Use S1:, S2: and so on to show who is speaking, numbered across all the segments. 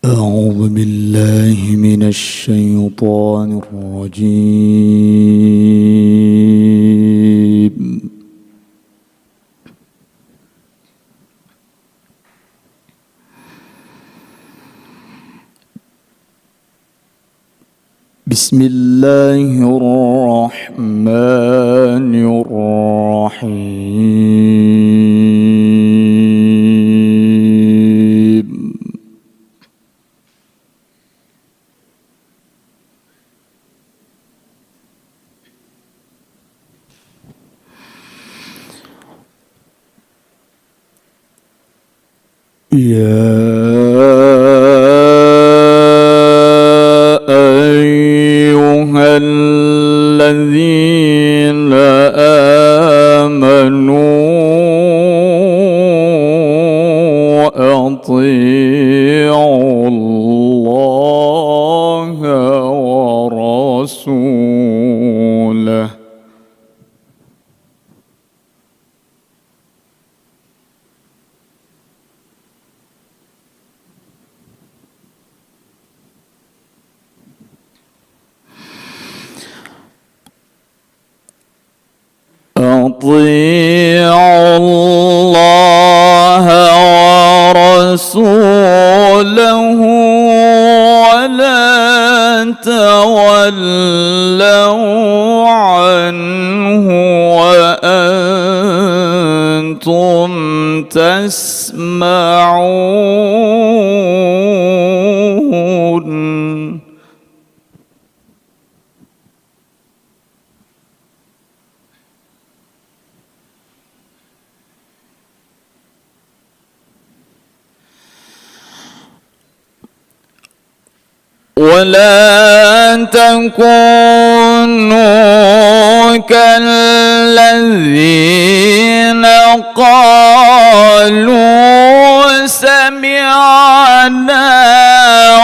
S1: أعوذ بالله من الشيطان الرجيم. بسم الله الرحمن الرحيم. يا أيها الذين آمنوا أطيعوا الله ورسوله أطيعوا الله ورسوله ولا تولوا عنه وأنتم تسمعون. ولا تكونوا كالذين قالوا سمعنا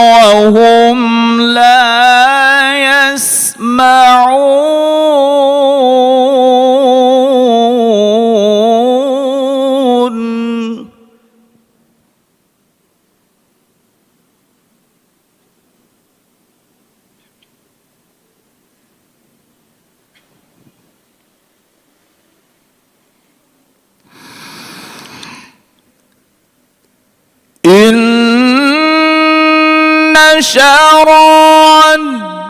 S1: وهم لا يسمعون. إن شر الدواب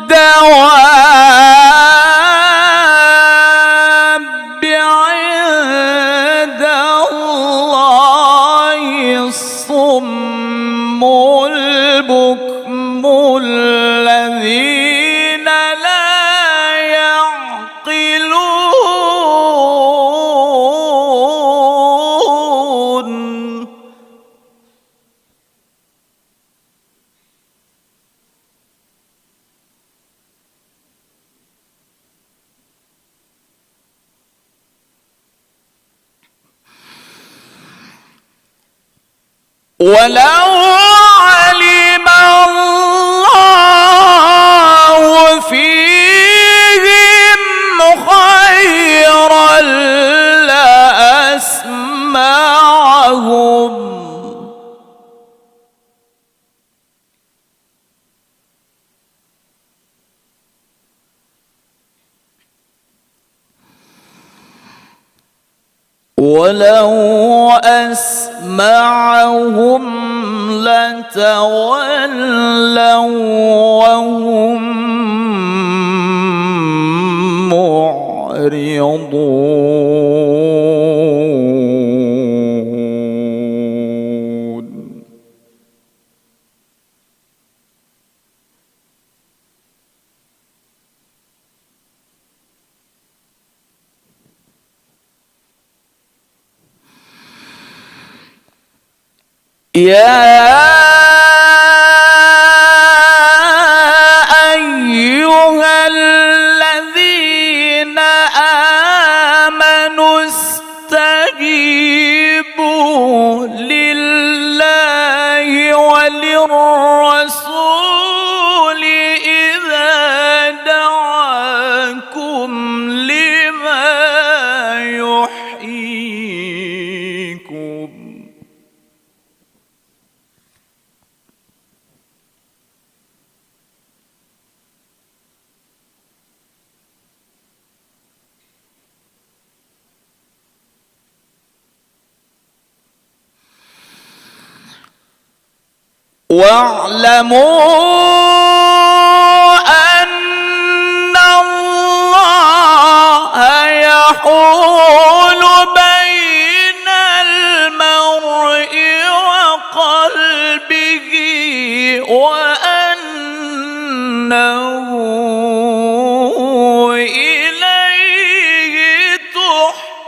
S1: عند الله الصم البكم الذين لا يعقلون. ولو علم الله فيهم خيرا لأسمعهم ولو أسمعهم لتولوا وهم معرضون. يا أيها الذين آمنوا استجيبوا لله وللرسول إذا دعاكم لما يحييكم. واعلموا أن الله يحول بين المرء وقلبه وأنه إليه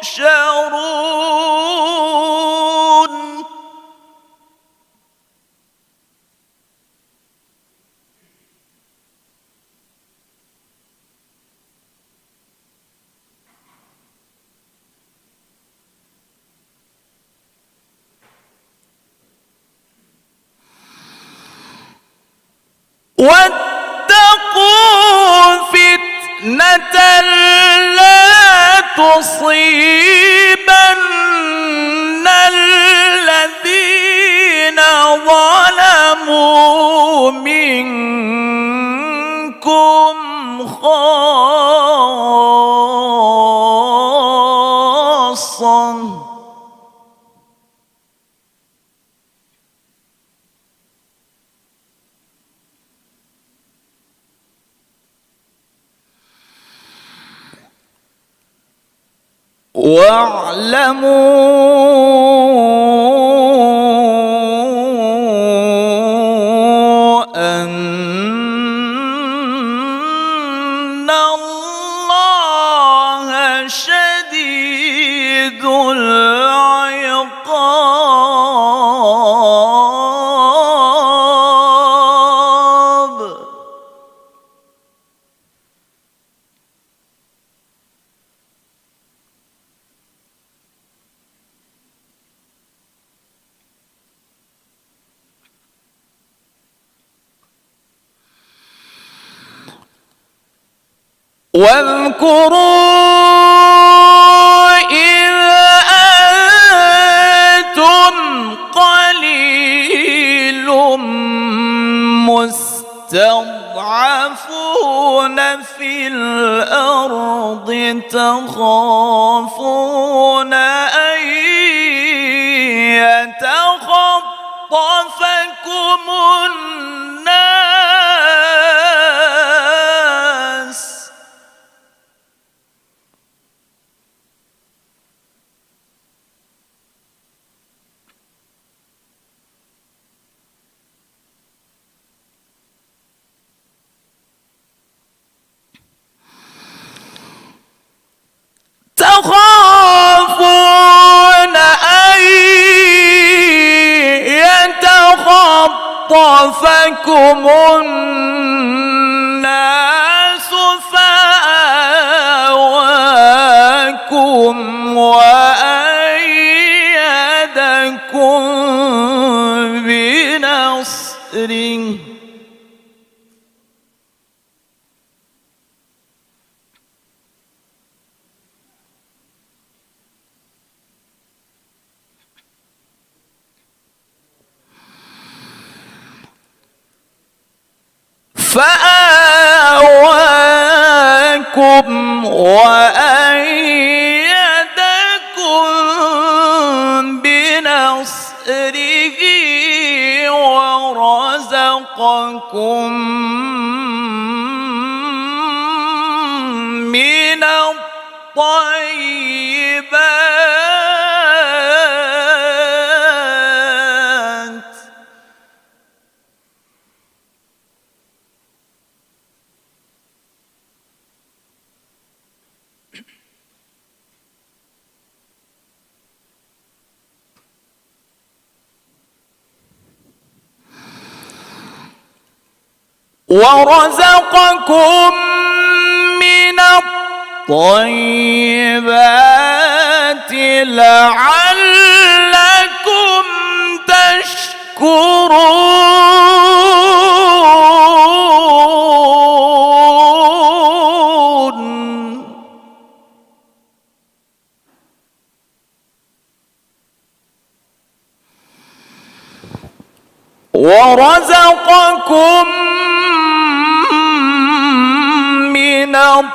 S1: تحشرون. واتقوا فتنة لا تصيبن الذين ظلموا منكم خاصة. واعلموا أن الله شديد العقاب. واذكروا إذ أنتم قليل مستضعفون في الأرض تخافون أن يتخطفكم الناس تخافون أن يتخطفكم الناس فآواكم وأيدكم بنصره فآواكم وأيدكم بنصره ورزقكم من الطيبات. ورزقكم من الطيبات لعلكم تشكرون. ورزقكم من الطيبات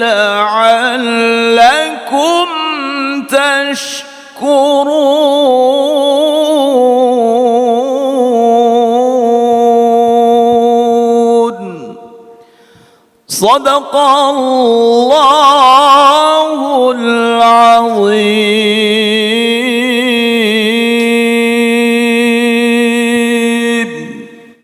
S1: لعلكم تشكرون. يشكرون. صدق الله العظيم.